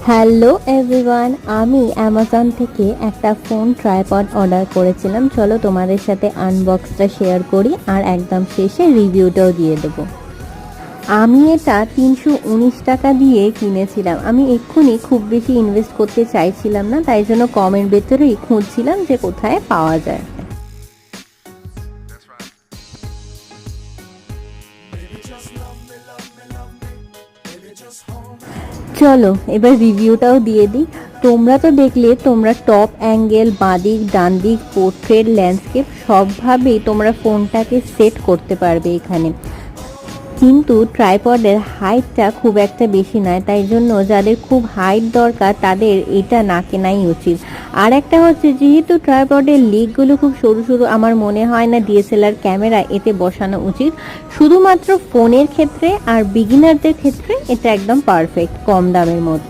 Hello everyone, আমি Amazon থেকে একটা ফোন ট্রাইপড অর্ডার করেছিলাম। চলো তোমাদের সাথে আনবক্সটা শেয়ার করি আর একদম শেষে রিভিউটাও দিয়ে দেবো। আমি এটা 319 টাকা দিয়ে কিনেছিলাম। আমি এক্ষুনি খুব বেশি ইনভেস্ট করতে চাইছিলাম না, তাই জন্য কমের ভেতরেই খুঁজছিলাম যে কোথায় পাওয়া যায়। চলো এবার রিভিউটাও দিয়ে দিই। তোমরা তো দেখলে, তোমরা টপ অ্যাঙ্গেল, বাঁদিক, ডান দিক, পোর্ট্রেট, ল্যান্ডস্কেপ সবভাবেই তোমরা ফোনটাকে সেট করতে পারবে এখানে। কিন্তু ট্রাইপডের হাইটটা খুব একটা বেশি নয়, তাই জন্য যাদের খুব হাইট দরকার তাদের এটা না কেনাই উচিত। আর একটা হচ্ছে, যেহেতু ট্রাইপডের লেগগুলো খুব সরু সরু, আমার মনে হয় না ডিএসএলআর ক্যামেরা এতে বসানো উচিত। শুধুমাত্র ফোনের ক্ষেত্রে আর বিগিনারদের ক্ষেত্রে এটা একদম পারফেক্ট, কম দামের মধ্যে।